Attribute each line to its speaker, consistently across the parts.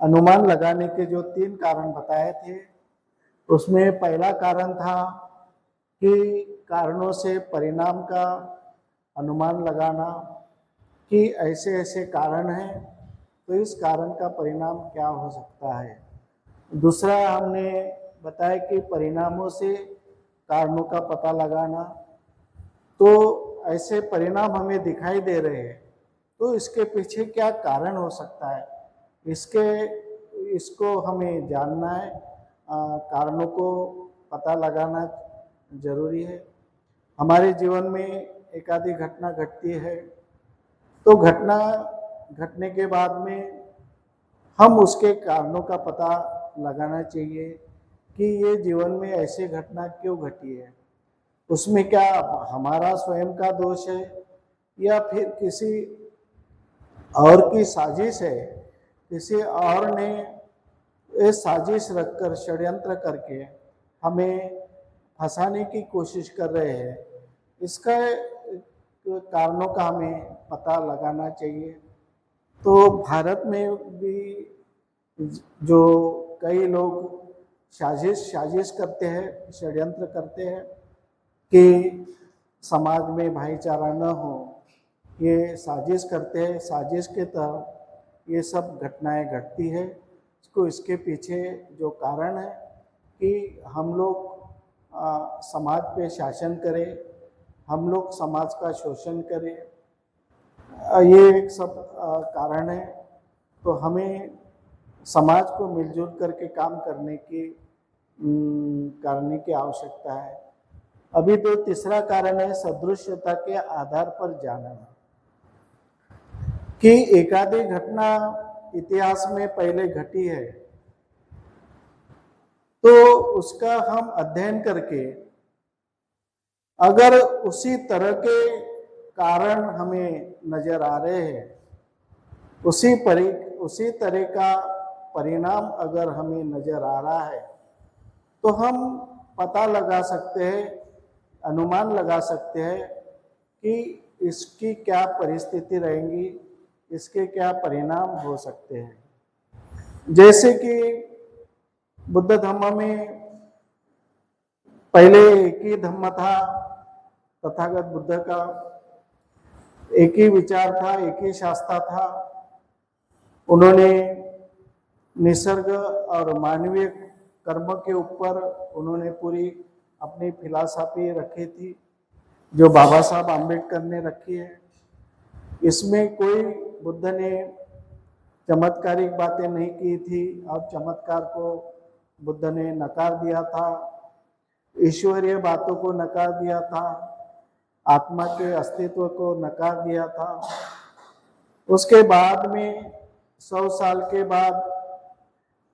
Speaker 1: अनुमान लगाने के जो 3 कारण बताए थे, उसमें पहला कारण था कि कारणों से परिणाम का अनुमान लगाना कि ऐसे ऐसे कारण हैं, तो इस कारण का परिणाम क्या हो सकता है। दूसरा हमने बताया कि परिणामों से कारणों का पता लगाना, तो ऐसे परिणाम हमें दिखाई दे रहे हैं, तो इसके पीछे क्या कारण हो सकता है, इसको हमें जानना है। कारणों को पता लगाना जरूरी है। हमारे जीवन में एक आधी घटना घटती है, तो घटना घटने के बाद में हम उसके कारणों का पता लगाना चाहिए कि ये जीवन में ऐसी घटना क्यों घटी है। उसमें क्या हमारा स्वयं का दोष है या फिर किसी और की साजिश है, किसी और ने ये साजिश रखकर षड्यंत्र करके हमें फंसाने की कोशिश कर रहे हैं। इसका कारणों का हमें पता लगाना चाहिए। तो भारत में भी जो कई लोग साजिश करते हैं, षड्यंत्र करते हैं कि समाज में भाईचारा न हो, ये साजिश करते हैं। साजिश के तहत ये सब घटनाएं घटती है। इसके पीछे जो कारण है कि हम लोग समाज पे शासन करें, हम लोग समाज का शोषण करें, ये एक सब कारण है। तो हमें समाज को मिलजुल करके काम करने की आवश्यकता है। अभी तो तीसरा कारण है सदृश्यता के आधार पर जानना, कि एकाधी घटना इतिहास में पहले घटी है, तो उसका हम अध्ययन करके अगर उसी तरह के कारण हमें नजर आ रहे हैं, उसी तरह का परिणाम अगर हमें नजर आ रहा है, तो हम पता लगा सकते हैं, अनुमान लगा सकते हैं कि इसकी क्या परिस्थिति रहेंगी, इसके क्या परिणाम हो सकते हैं। जैसे कि बुद्ध धम्म में पहले एक ही धम्म था, तथागत बुद्ध का एक ही विचार था, एक ही शास्त्र था। उन्होंने निसर्ग और मानवीय कर्म के ऊपर उन्होंने पूरी अपनी फिलॉसफी रखी थी, जो बाबा साहब आम्बेडकर ने रखी है। इसमें कोई बुद्ध ने चमत्कारिक बातें नहीं की थी और चमत्कार को बुद्ध ने नकार दिया था, ईश्वरीय बातों को नकार दिया था, आत्मा के अस्तित्व को नकार दिया था। उसके बाद में 100 साल के बाद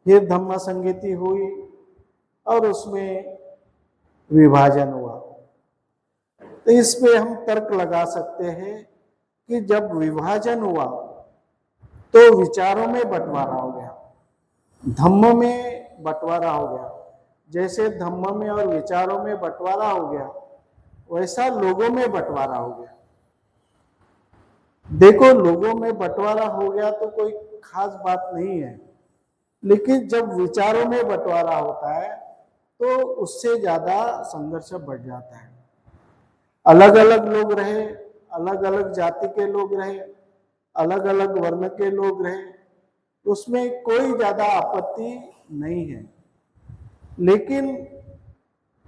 Speaker 1: फिर धम्म संगीति हुई और उसमें विभाजन हुआ। तो इस पे हम तर्क लगा सकते हैं कि जब विभाजन हुआ तो विचारों में बंटवारा हो गया, धम्म में बंटवारा हो गया। जैसे धम्म में और विचारों में बंटवारा हो गया, वैसा लोगों में बंटवारा हो गया। देखो, लोगों में बंटवारा हो गया तो कोई खास बात नहीं है, लेकिन जब विचारों में बंटवारा होता है तो उससे ज्यादा संघर्ष बढ़ जाता है। अलग अलग लोग रहे, अलग अलग जाति के लोग रहे, अलग अलग वर्ण के लोग रहे, उसमें कोई ज्यादा आपत्ति नहीं है। लेकिन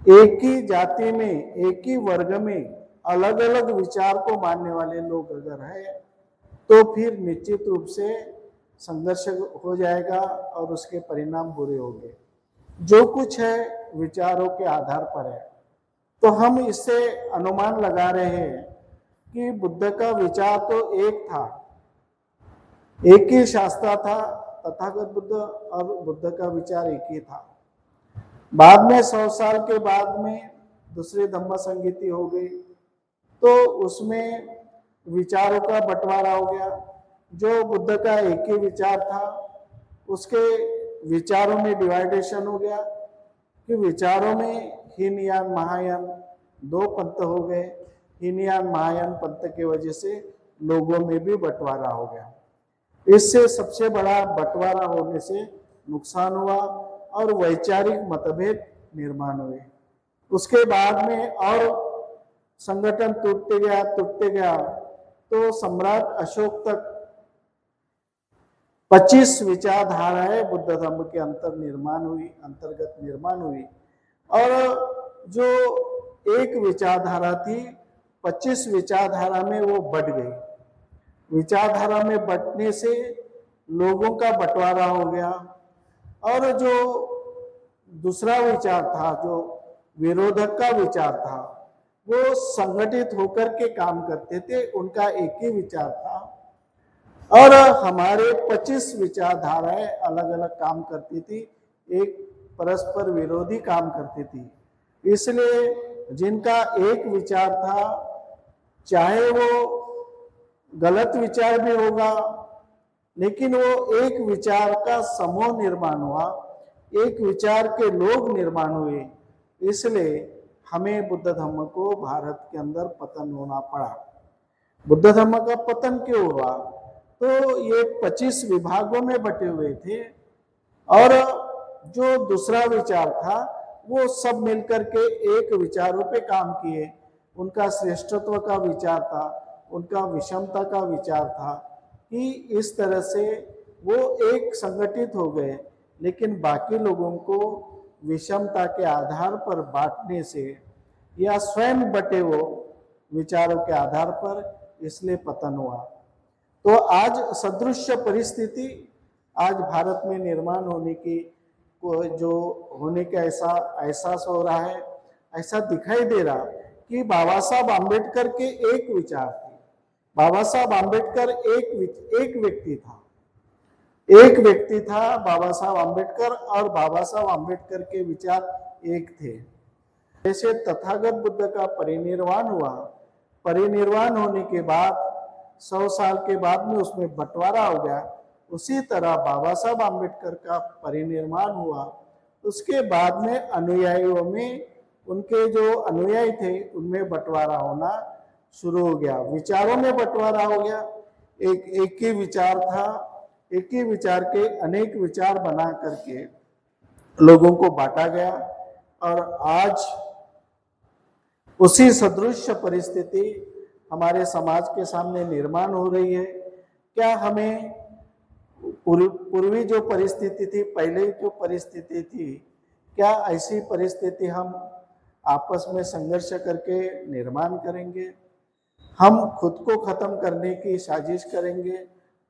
Speaker 1: एक ही जाति में, एक ही वर्ग में अलग अलग विचार को मानने वाले लोग अगर है, तो फिर निश्चित रूप से संघर्ष हो जाएगा और उसके परिणाम बुरे होंगे। जो कुछ है विचारों के आधार पर है। तो हम इससे अनुमान लगा रहे हैं कि बुद्ध का विचार तो एक था, एक ही शास्त्र था, तथागत बुद्ध और बुद्ध का विचार एक ही था। बाद में 100 साल के बाद में दूसरी धम्म संगीति हो गई, तो उसमें विचारों का बंटवारा हो गया। जो बुद्ध का एक ही विचार था, उसके विचारों में डिवाइडेशन हो गया कि विचारों में हीनयान महायान 2 पंथ हो गए। हीनयान महायान पंथ की वजह से लोगों में भी बंटवारा हो गया। इससे सबसे बड़ा बंटवारा होने से नुकसान हुआ और वैचारिक मतभेद निर्माण हुए। उसके बाद में और संगठन टूटते गया तो सम्राट अशोक तक 25 विचारधाराएं बुद्ध धर्म के अंतर्गत निर्माण हुई और जो एक विचारधारा थी 25 विचारधारा में वो बट गई। विचारधारा में बंटने से लोगों का बंटवारा हो गया और जो दूसरा विचार था, जो विरोधक का विचार था, वो संगठित होकर के काम करते थे, उनका एक ही विचार था और हमारे 25 विचारधाराएं अलग अलग काम करती थी, एक परस्पर विरोधी काम करती थी। इसलिए जिनका एक विचार था, चाहे वो गलत विचार भी होगा, लेकिन वो एक विचार का समूह निर्माण हुआ, एक विचार के लोग निर्माण हुए। इसलिए हमें बुद्ध धर्म को भारत के अंदर पतन होना पड़ा। बुद्ध धर्म का पतन क्यों हुआ? तो ये 25 विभागों में बटे हुए थे और जो दूसरा विचार था वो सब मिलकर के एक विचारों पे काम किए। उनका श्रेष्ठत्व का विचार था, उनका विषमता का विचार था कि इस तरह से वो एक संगठित हो गए, लेकिन बाकी लोगों को विषमता के आधार पर बांटने से या स्वयं बटे वो विचारों के आधार पर, इसलिए पतन हुआ। तो आज सदृश्य परिस्थिति आज भारत में निर्माण होने की जो होने का ऐसा एहसास हो रहा है, ऐसा दिखाई दे रहा कि बाबा साहब आम्बेडकर के एक विचार थे। बाबा साहब आम्बेडकर एक व्यक्ति था बाबा साहब आम्बेडकर, और बाबा साहब आम्बेडकर के विचार एक थे। जैसे तथागत बुद्ध का परिनिर्वाण हुआ, परिनिर्वाण होने के बाद 100 साल के बाद में उसमें बंटवारा हो गया, उसी तरह बाबा साहब आम्बेडकर का परिनिर्वाण हुआ। उसके बाद में अनुयायियों में, उनके जो अनुयायी थे उनमें बंटवारा होना शुरू हो गया, विचारों में बंटवारा हो गया। एक ही विचार था, एक ही विचार के अनेक विचार बना करके लोगों को बांटा गया और आज उसी सदृश्य परिस्थिति हमारे समाज के सामने निर्माण हो रही है। क्या हमें पूर्वी जो परिस्थिति थी, पहले जो परिस्थिति थी, क्या ऐसी परिस्थिति हम आपस में संघर्ष करके निर्माण करेंगे? हम खुद को खत्म करने की साजिश करेंगे,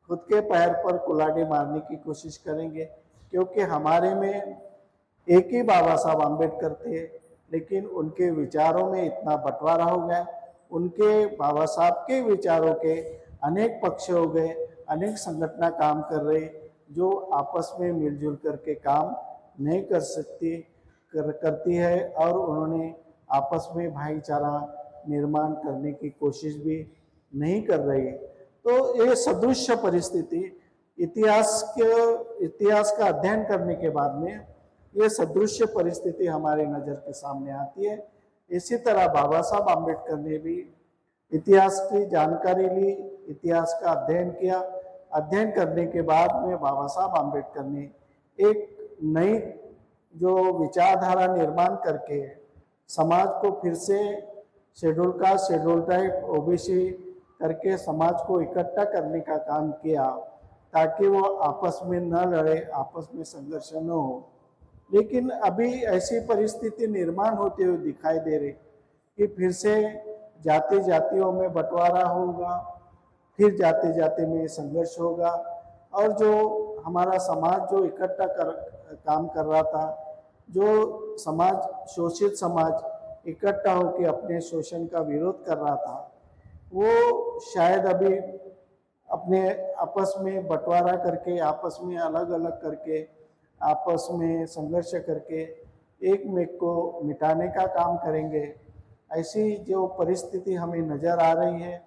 Speaker 1: खुद के पैर पर कुल्हाड़ी मारने की कोशिश करेंगे? क्योंकि हमारे में एक ही बाबा साहब आम्बेडकर थे, लेकिन उनके विचारों में इतना बंटवारा हो गया, उनके बाबा साहब के विचारों के अनेक पक्ष हो गए, अनेक संगठन काम कर रहे जो आपस में मिलजुल करके काम नहीं करती है और उन्होंने आपस में भाईचारा निर्माण करने की कोशिश भी नहीं कर रही। तो ये सदृश्य परिस्थिति इतिहास का अध्ययन करने के बाद में ये सदृश्य परिस्थिति हमारे नज़र के सामने आती है। इसी तरह बाबा साहब आम्बेडकर ने भी इतिहास की जानकारी ली, इतिहास का अध्ययन किया। अध्ययन करने के बाद में बाबा साहब आम्बेडकर ने एक नई जो विचारधारा निर्माण करके समाज को फिर से schedule caste, schedule tribe, OBC करके समाज को इकट्ठा करने का काम किया ताकि वो आपस में न लड़े, आपस में संघर्ष न हो। लेकिन अभी ऐसी परिस्थिति निर्माण होते हुए दिखाई दे रही कि फिर से जातियों में बंटवारा होगा, फिर जाति में संघर्ष होगा और जो हमारा समाज जो इकट्ठा काम कर रहा था, जो समाज शोषित समाज इकट्ठा होकर अपने शोषण का विरोध कर रहा था, वो शायद अभी अपने आपस में बंटवारा करके, आपस में अलग अलग करके, आपस में संघर्ष करके एक मेक को मिटाने का काम करेंगे। ऐसी जो परिस्थिति हमें नज़र आ रही है,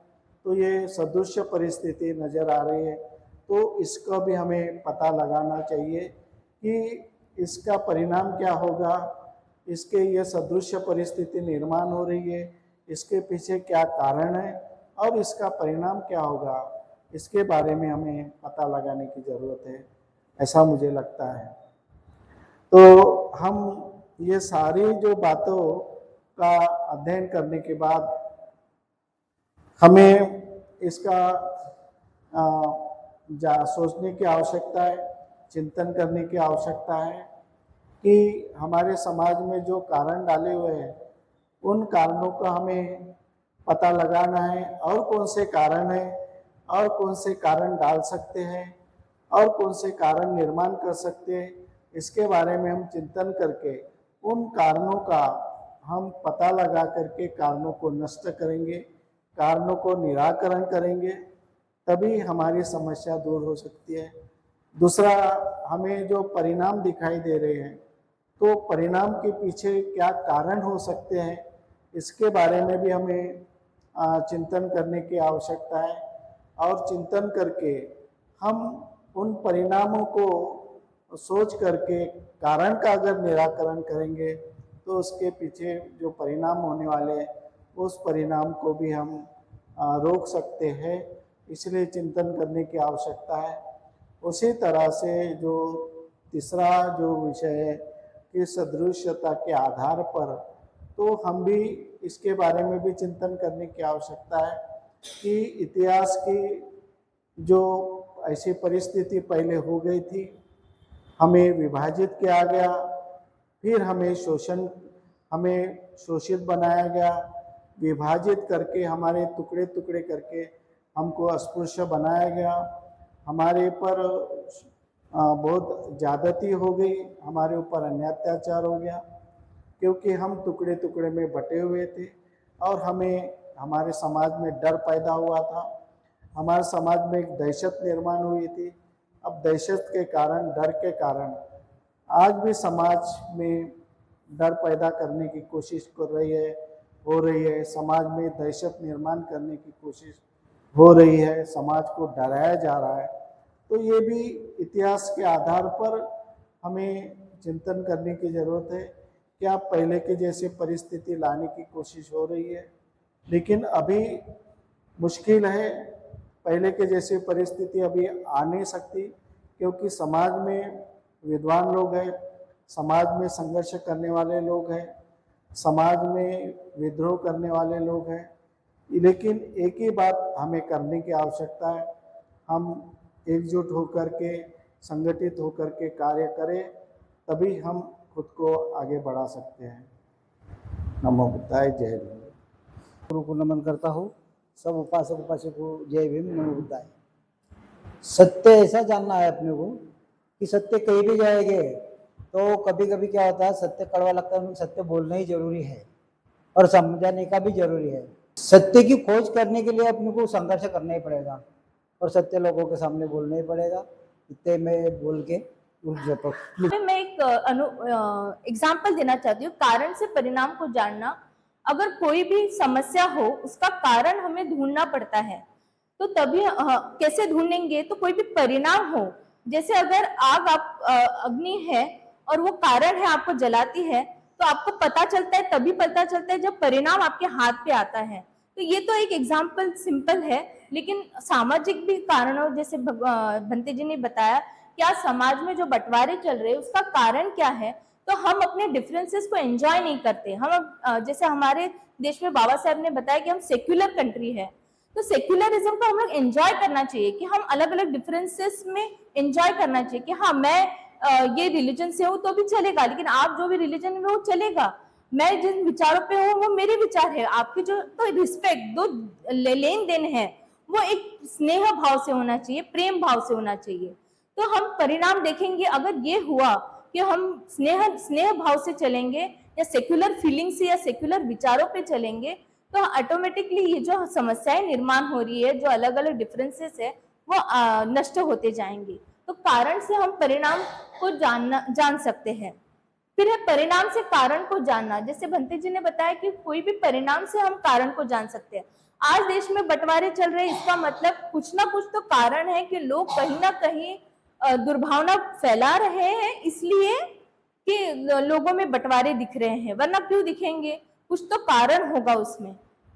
Speaker 1: तो ये सदृश्य परिस्थिति नज़र आ रही है, तो इसका भी हमें पता लगाना चाहिए कि इसका परिणाम क्या होगा। इसके ये सदृश्य परिस्थिति निर्माण हो रही है, इसके पीछे क्या कारण है और इसका परिणाम क्या होगा। इसके बारे में हमें पता लगाने की ज़रूरत है, ऐसा मुझे लगता है। तो हम ये सारी जो बातों का अध्ययन करने के बाद हमें इसका सोचने की आवश्यकता है, चिंतन करने की आवश्यकता है कि हमारे समाज में जो कारण डाले हुए हैं उन कारणों का हमें पता लगाना है, और कौन से कारण हैं और कौन से कारण डाल सकते हैं और कौन से कारण निर्माण कर सकते हैं, इसके बारे में हम चिंतन करके उन कारणों का हम पता लगा करके कारणों को नष्ट करेंगे, कारणों को निराकरण करेंगे, तभी हमारी समस्या दूर हो सकती है। दूसरा, हमें जो परिणाम दिखाई दे रहे हैं तो परिणाम के पीछे क्या कारण हो सकते हैं, इसके बारे में भी हमें चिंतन करने की आवश्यकता है, और चिंतन करके हम उन परिणामों को सोच करके कारण का अगर निराकरण करेंगे तो उसके पीछे जो परिणाम होने वाले उस परिणाम को भी हम रोक सकते हैं, इसलिए चिंतन करने की आवश्यकता है। उसी तरह से जो तीसरा जो विषय है कि सदृश्यता के आधार पर, तो हम भी इसके बारे में भी चिंतन करने की आवश्यकता है कि इतिहास की जो ऐसी परिस्थिति पहले हो गई थी, हमें विभाजित किया गया, फिर हमें शोषित बनाया गया, विभाजित करके हमारे टुकड़े टुकड़े करके हमको अस्पृश्य बनाया गया, हमारे पर बहुत ज़्यादती हो गई, हमारे ऊपर अन्याय अत्याचार हो गया, क्योंकि हम टुकड़े टुकड़े में बटे हुए थे और हमारे समाज में डर पैदा हुआ था, हमारे समाज में एक दहशत निर्माण हुई थी। अब दहशत के कारण, डर के कारण आज भी समाज में डर पैदा करने की कोशिश हो रही है, समाज में दहशत निर्माण करने की कोशिश हो रही है, समाज को डराया जा रहा है। तो ये भी इतिहास के आधार पर हमें चिंतन करने की ज़रूरत है। क्या पहले के जैसे परिस्थिति लाने की कोशिश हो रही है, लेकिन अभी मुश्किल है, पहले के जैसी परिस्थिति अभी आ नहीं सकती, क्योंकि समाज में विद्वान लोग हैं, समाज में संघर्ष करने वाले लोग हैं, समाज में विद्रोह करने वाले लोग हैं, लेकिन एक ही बात हमें करने की आवश्यकता है, हम एकजुट होकर के, संगठित होकर के कार्य करें, तभी हम खुद को आगे बढ़ा सकते हैं। नमो बुद्धाय, जय भीम।
Speaker 2: गुरु को नमन करता हूँ, सब उपासक उपासक को जय भीम, नमो बुद्धाय। सत्य ऐसा जानना है अपने को कि सत्य कहीं भी जाएंगे तो कभी कभी क्या होता है, सत्य कड़वा लगता है, सत्य बोलना ही जरूरी है और समझाने का भी जरूरी है। सत्य की खोज करने के लिए अपने को संघर्ष करना ही पड़ेगा और सत्य लोगों के सामने बोलना ही पड़ेगा। इतने में बोल के
Speaker 3: मैं एक एग्जाम्पल देना चाहती हूँ। कारण से परिणाम को जानना, अगर कोई भी समस्या हो उसका कारण हमें ढूंढना पड़ता है, तो तभी कैसे ढूंढेंगे, तो कोई भी परिणाम हो, जैसे अगर आग अग्नि है और वो कारण है आपको जलाती है, तो आपको पता चलता है, तभी पता चलता है जब परिणाम आपके हाथ पे आता है। तो ये तो एक एग्जाम्पल सिंपल है, लेकिन सामाजिक भी कारणों, जैसे भंते जी ने बताया, क्या समाज में जो बंटवारे चल रहे हैं उसका कारण क्या है, तो हम अपने डिफरेंसेस को एंजॉय नहीं करते। हम जैसे हमारे देश में बाबा साहब ने बताया कि हम सेक्युलर कंट्री है, तो सेक्युलरिज्म को हम लोग एंजॉय करना चाहिए कि हम अलग अलग डिफरेंसेस में एंजॉय करना चाहिए कि हाँ, मैं ये रिलीजन से हूँ तो भी चलेगा, लेकिन आप जो भी रिलीजन में हो चलेगा, मैं जिन विचारों पे हूँ वो मेरे विचार है, आपकी जो तो रिस्पेक्ट, दो लेन देन है वो एक स्नेह भाव से होना चाहिए, प्रेम भाव से होना चाहिए। तो हम परिणाम देखेंगे, अगर ये हुआ कि हम स्नेह भाव से चलेंगे या सेक्युलर फीलिंग से या सेक्युलर विचारों पे चलेंगे, तो ऑटोमेटिकली ये जो समस्याएं निर्माण हो रही है, जो अलग अलग डिफरेंसेस है, वो नष्ट होते जाएंगे। तो कारण से हम परिणाम को जान सकते हैं। फिर है परिणाम से कारण को जानना, जैसे भंते जी ने बताया कि कोई भी परिणाम से हम कारण को जान सकते हैं। आज देश में बंटवारे चल रहे हैं, इसका मतलब कुछ ना कुछ तो कारण है कि लोग कहीं ना कहीं दुर्भावना फैला रहे हैं, इसलिए कि लोगों में बंटवारे दिख रहे हैं, वरना क्यों दिखेंगे, कुछ तो कारण होगा उसमें।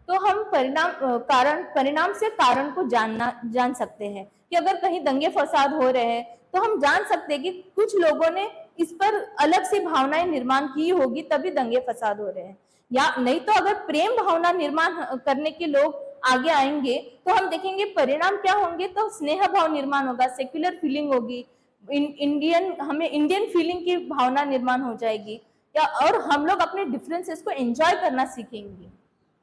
Speaker 3: तो हम परिणाम से कारण को जान सकते हैं कि अगर कहीं दंगे फसाद हो रहे हैं तो हम जान सकते हैं कि कुछ लोगों ने इस पर अलग से भावनाएं निर्माण की होगी, तभी दंगे फसाद हो रहे हैं। या नहीं तो अगर प्रेम भावना निर्माण करने के लोग आगे आएंगे तो हम देखेंगे परिणाम क्या होंगे, तो स्नेह भाव निर्माण होगा, सेक्युलर फीलिंग होगी, हमें इंडियन फीलिंग की भावना निर्माण हो जाएगी, या और हम लोग अपने डिफरेंसेस को एंजॉय करना सीखेंगे।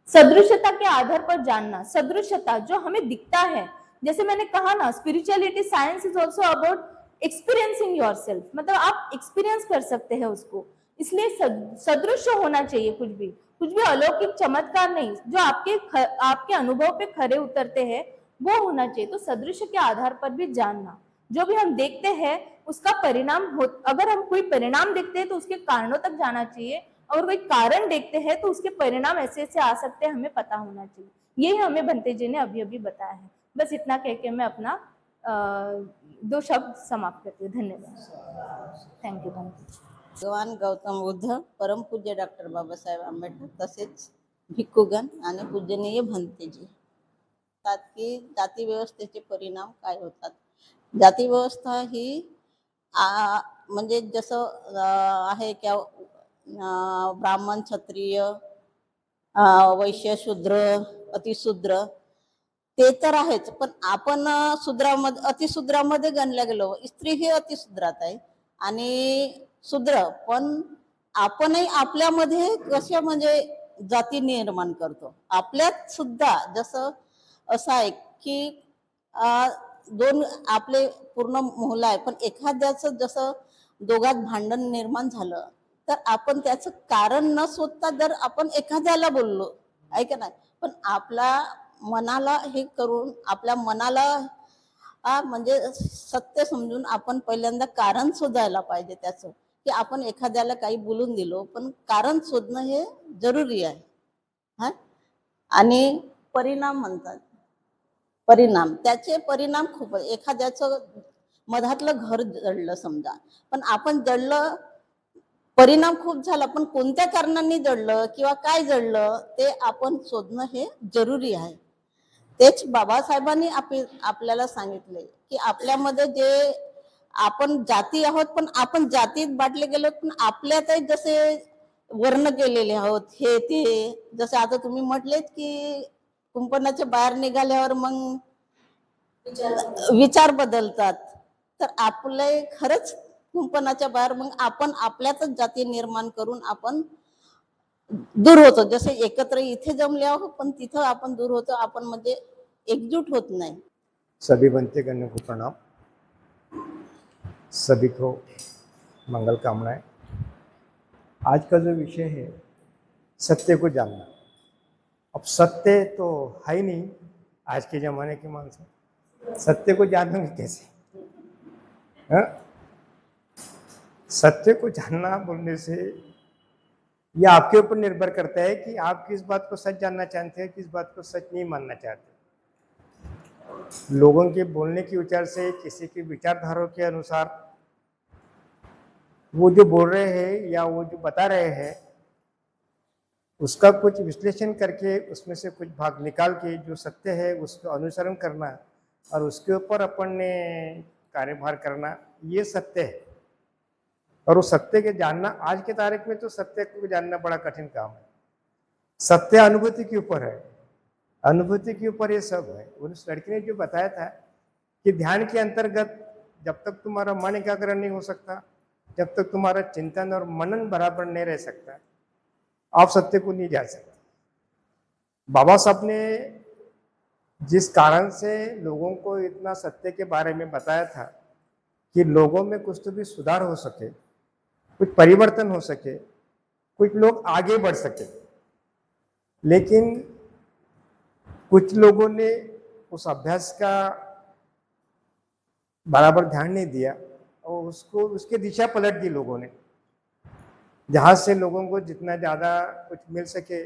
Speaker 3: सदृशता के आधार पर जानना, सदृशता जो हमें दिखता है, जैसे मैंने कहा ना, spirituality science is also about experiencing yourself, मतलब आप एक्सपीरियंस कर सकते हैं उसको, इसलिए सदृश होना चाहिए, कुछ भी अलौकिक चमत्कार नहीं, जो आपके अनुभव पे खरे उतरते हैं वो होना चाहिए। तो सदृश के आधार पर भी जानना, जो भी हम देखते हैं उसका परिणाम अगर हम कोई परिणाम देखते हैं तो उसके कारणों तक जाना चाहिए, और कोई कारण देखते हैं तो उसके परिणाम ऐसे ऐसे आ सकते हैं, हमें पता होना चाहिए। यही हमें भंते जी ने अभी अभी बताया है। बस इतना कह के मैं अपना 2 शब्द समाप्त करती हूँ। धन्यवाद। थँक्यू भंते।
Speaker 4: भगवान गौतम बुद्ध, परमपूज्य डॉक्टर बाबासाहेब आंबेडकर, तसेच भिक्खुगण आणि पूजनीय भंतेजी की जाती व्यवस्थेचे परिणाम काय होतात। जाती व्यवस्था ही म्हणजे जसं आहे की ब्राह्मण, क्षत्रिय, वैश्य, शूद्र, अतिशूद्र ते तर आहेच, पण आपण अतिशूद्रामध्ये गणल्या गेलो। स्त्री ही अतिशूद्रात आहे आणि शूद्र, पण आपणही आपल्यामध्ये कशा म्हणजे जाती निर्माण करतो आपल्यात सुद्धा। जसं असं आहे की दोन आपले पूर्ण मुलं आहे, पण एखाद्याचं जसं दोघात भांडण निर्माण झालं तर आपण त्याचं कारण न शोधता जर आपण एखाद्याला बोललो आहे का नाही, पण आपल्या मनाला हे करून आपल्या मनाला म्हणजे सत्य समजून आपण पहिल्यांदा कारण शोधायला पाहिजे त्याचं, की आपण एखाद्याला काही बोलून दिलो, पण कारण शोधणं हे जरुरी आहे। हा, आणि परिणाम म्हणतात, परिणाम त्याचे परिणाम खूप, एखाद्याचं मधातलं घर जळलं समजा, पण आपण जळलं, परिणाम खूप झाला, पण कोणत्या कारणांनी जळलं किंवा काय जळलं ते आपण शोधणं हे जरुरी आहे। तेच बाबासाहेबांनी आपल्याला सांगितले की आपल्यामध्ये जे आपण जाती आहोत, पण आपण जातीत बाटले गेलो, पण आपल्यातही जसे वर्ण केलेले आहोत हे ते, जसे आता तुम्ही म्हटलेत की कुंपणाच्या बाहेर निघाल्यावर मग विचार बदलतात, तर आपले खरंच कुंपणाच्या बाहेर मग आपण आपल्यातच जाती निर्माण करून आपण दूर होतो। जसे एकत्र इथे जमले आहोत, पण तिथं आपण दूर होतो, आपण म्हणजे एकजुट होत नाही।
Speaker 5: सभी भंतेगणों को प्रणाम, सभी को मंगल कामनाएं। आज का जो विषय है सत्य को जानना। अब सत्य तो है ही नहीं, आज के ज़माने के मानस सत्य को जानोगे कैसे? हाँ? सत्य को जानना बोलने से यह आपके ऊपर निर्भर करता है कि आप किस बात को सच जानना चाहते हैं, किस बात को सच नहीं मानना चाहते। लोगों के बोलने के विचार से, किसी की विचारधारा के अनुसार वो जो बोल रहे हैं या वो जो बता रहे हैं उसका कुछ विश्लेषण करके उसमें से कुछ भाग निकाल के जो सत्य है उसका अनुसरण करना और उसके ऊपर अपन ने कार्यभार करना, ये सत्य है। और उस सत्य के जानना आज के तारीख में तो सत्य को जानना बड़ा कठिन काम है। सत्य अनुभूति के ऊपर है, अनुभूति के ऊपर ये सब है। उस लड़की ने जो बताया था कि ध्यान के अंतर्गत जब तक तुम्हारा मन एकाग्र नहीं हो सकता, जब तक तुम्हारा चिंतन और मनन बराबर नहीं रह सकता, आप सत्य को नहीं जान सकते। बाबा साहब ने जिस कारण से लोगों को इतना सत्य के बारे में बताया था कि लोगों में कुछ तो भी सुधार हो सके, कुछ परिवर्तन हो सके, कुछ लोग आगे बढ़ सके, लेकिन कुछ लोगों ने उस अभ्यास का बराबर ध्यान नहीं दिया और उसके दिशा पलट दी लोगों ने। जहाँ से लोगों को जितना ज़्यादा कुछ मिल सके,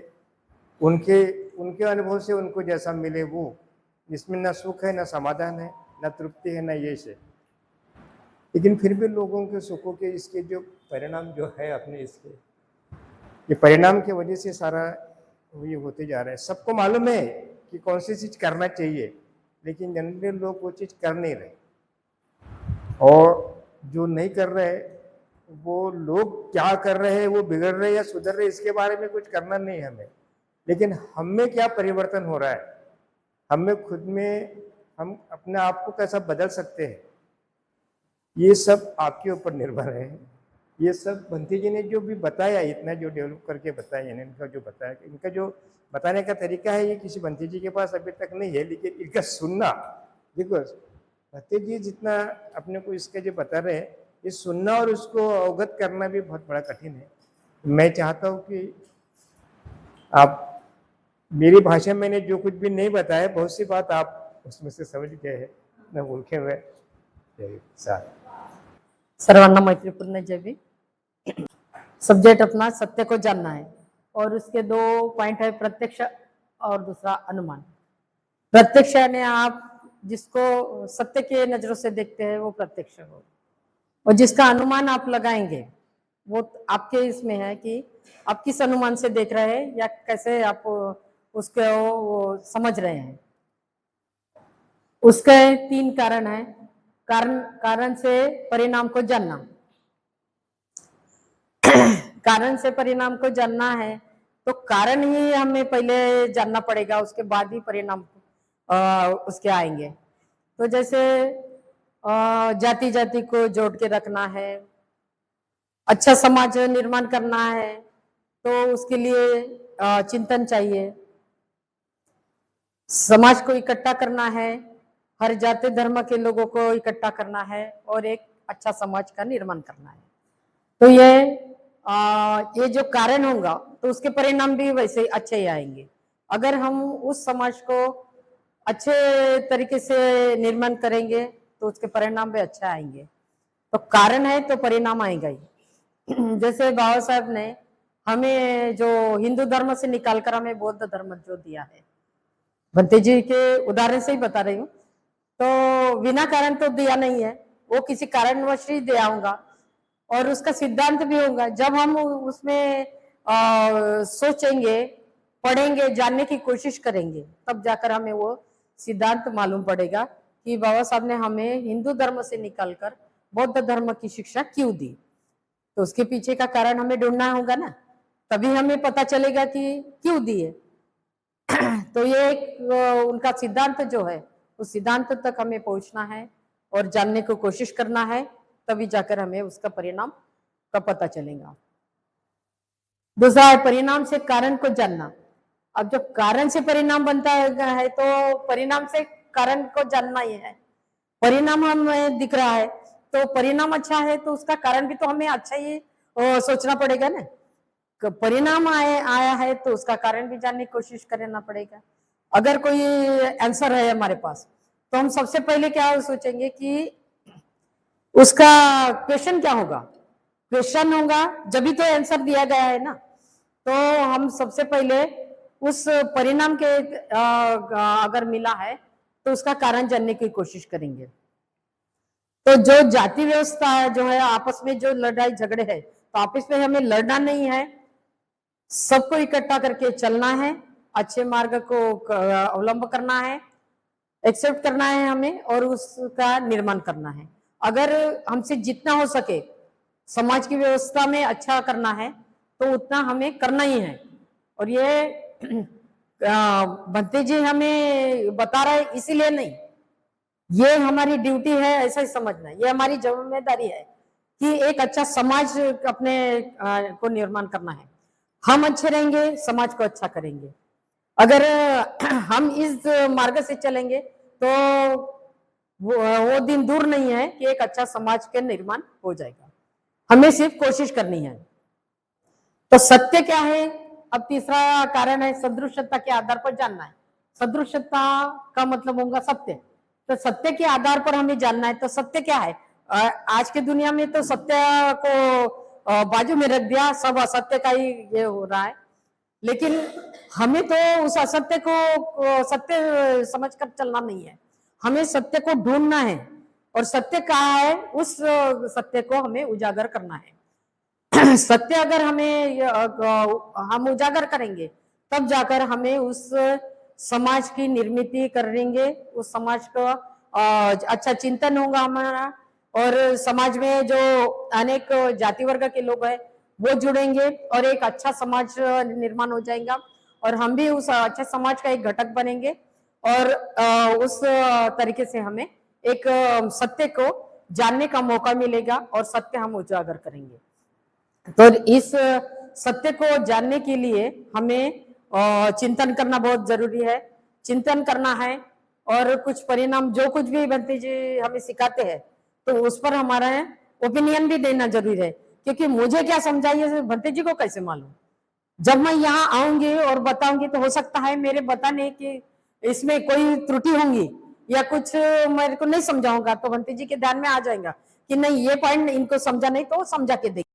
Speaker 5: उनके अनुभव से उनको जैसा मिले वो, जिसमें न सुख है, न समाधान है, न तृप्ति है, न यश है, लेकिन फिर भी लोगों के सुखों के इसके जो परिणाम जो है अपने इसके, ये परिणाम की वजह से सारा ये होते जा रहे हैं। सबको मालूम है कि कौन सी चीज करना चाहिए, लेकिन जनरली लोग वो चीज कर नहीं रहे, और जो नहीं कर रहे वो लोग क्या कर रहे हैं, वो बिगड़ रहे या सुधर रहे, इसके बारे में कुछ करना नहीं है हमें। लेकिन हम में क्या परिवर्तन हो रहा है, हम में खुद में हम अपने आप को कैसा बदल सकते हैं, ये सब आपके ऊपर निर्भर है। ये सब बंटी जी ने जो भी बताया, इतना जो डेवलप करके बताया, इनका जो बताया, इनका जो बताने का तरीका है, ये किसी बंटी जी के पास अभी तक नहीं है। लेकिन इनका सुनना, देखो बंटी जी जितना अपने को इसके जो बता रहे हैं, ये सुनना और उसको अवगत करना भी बहुत बड़ा कठिन है। मैं चाहता हूँ कि आप मेरी भाषा में मैंने जो कुछ भी नहीं बताया, बहुत सी बात आप उसमें से समझ गए हैं, मैं बोल के हुए
Speaker 6: सर्वांना मैत्रीपूर्ण जय भी। सब्जेक्ट अपना सत्य को जानना है, और उसके 2 पॉइंट है, प्रत्यक्ष और दूसरा अनुमान। प्रत्यक्ष यानी आप जिसको सत्य के नजरों से देखते हैं वो प्रत्यक्ष हो, और जिसका अनुमान आप लगाएंगे वो आपके इसमें है कि आप किस अनुमान से देख रहे हैं या कैसे आप उसको वो समझ रहे हैं। उसके 3 कारण है। कारण से परिणाम को जानना। कारण से परिणाम को जानना है तो कारण ही हमें पहले जानना पड़ेगा, उसके बाद ही परिणाम उसके आएंगे। तो जैसे जाति जाति को जोड़ के रखना है, अच्छा समाज निर्माण करना है, तो उसके लिए चिंतन चाहिए। समाज को इकट्ठा करना है, हर जाति धर्म के लोगों को इकट्ठा करना है और एक अच्छा समाज का निर्माण करना है। तो ये जो कारण होगा तो उसके परिणाम भी वैसे अच्छे ही आएंगे। अगर हम उस समाज को अच्छे तरीके से निर्माण करेंगे तो उसके परिणाम भी अच्छे आएंगे। तो कारण है तो परिणाम आएगा ही। जैसे बाबा साहब ने हमें जो हिंदू धर्म से निकालकर हमें बौद्ध धर्म जो दिया है, बंते जी के उदाहरण से ही बता रही हूँ, तो बिना कारण तो दिया नहीं है, वो किसी कारणवश ही दिया होगा और उसका सिद्धांत भी होगा। जब हम उसमें सोचेंगे, पढ़ेंगे, जानने की कोशिश करेंगे, तब जाकर हमें वो सिद्धांत मालूम पड़ेगा कि बाबा साहब ने हमें हिंदू धर्म से निकालकर बौद्ध धर्म की शिक्षा क्यों दी। तो उसके पीछे का कारण हमें ढूंढना होगा ना, तभी हमें पता चलेगा कि क्यों दिए। तो ये एक उनका सिद्धांत जो है, उस सिद्धांत तक हमें पहुंचना है और जानने को कोशिश करना है, तभी जाकर हमें उसका परिणाम का पता चलेगा। दूसरा है परिणाम से कारण को जानना। अब जब कारण से परिणाम बनता है तो परिणाम से कारण को जानना ही है। परिणाम हमें दिख रहा है तो परिणाम अच्छा है तो उसका कारण भी तो हमें अच्छा ही सोचना पड़ेगा ना। परिणाम आया है तो उसका कारण भी जानने की कोशिश करना पड़ेगा। अगर कोई आंसर है हमारे पास तो हम सबसे पहले क्या सोचेंगे कि उसका क्वेश्चन क्या होगा। क्वेश्चन होगा जब भी तो आंसर दिया गया है ना, तो हम सबसे पहले उस परिणाम के अगर मिला है तो उसका कारण जानने की कोशिश करेंगे। तो जो जाति व्यवस्था जो है, आपस में जो लड़ाई झगड़े है, तो आपस में हमें लड़ना नहीं है, सबको इकट्ठा करके चलना है, अच्छे मार्ग को अवलंब करना है, एक्सेप्ट करना है हमें और उसका निर्माण करना है। अगर हमसे जितना हो सके समाज की व्यवस्था में अच्छा करना है तो उतना हमें करना ही है। और ये भंते जी हमें बता रहे इसीलिए नहीं, ये हमारी ड्यूटी है ऐसा ही समझना, ये हमारी जिम्मेदारी है कि एक अच्छा समाज अपने को निर्माण करना है। हम अच्छे रहेंगे, समाज को अच्छा करेंगे। अगर हम इस मार्ग से चलेंगे तो वो दिन दूर नहीं है कि एक अच्छा समाज के निर्माण हो जाएगा। हमें सिर्फ कोशिश करनी है। तो सत्य क्या है? अब तीसरा कारण है सदृशता के आधार पर जानना है। सदृशता का मतलब होगा सत्य। तो सत्य के आधार पर हमें जानना है। तो सत्य क्या है? आज की दुनिया में तो सत्य को बाजू में रख दिया, सब असत्य का ही ये हो रहा है। लेकिन हमें तो उस असत्य को सत्य समझकर चलना नहीं है, हमें सत्य को ढूंढना है। और सत्य कहाँ है, उस सत्य को हमें उजागर करना है। सत्य अगर हम उजागर करेंगे तब जाकर हमें उस समाज की निर्मित करेंगे, उस समाज का अच्छा चिंतन होगा हमारा, और समाज में जो अनेक जाति वर्ग के लोग हैं वो जुड़ेंगे और एक अच्छा समाज निर्माण हो जाएगा, और हम भी उस अच्छे समाज का एक घटक बनेंगे, और उस तरीके से हमें एक सत्य को जानने का मौका मिलेगा और सत्य हम उजागर करेंगे। तो इस सत्य को जानने के लिए हमें चिंतन करना बहुत जरूरी है, चिंतन करना है, और कुछ परिणाम जो कुछ भी भंते जी हमें सिखाते हैं तो उस पर हमारा ओपिनियन भी देना जरूरी है, क्योंकि मुझे क्या समझा ये भंते जी को कैसे मालूम। जब मैं यहाँ आऊंगी और बताऊंगी तो हो सकता है मेरे बताने की इसमें कोई त्रुटि होंगी या कुछ मेरे को नहीं समझाऊंगा, तो भंते जी के ध्यान में आ जाएगा कि नहीं ये पॉइंट इनको समझा नहीं तो समझा के देंगे।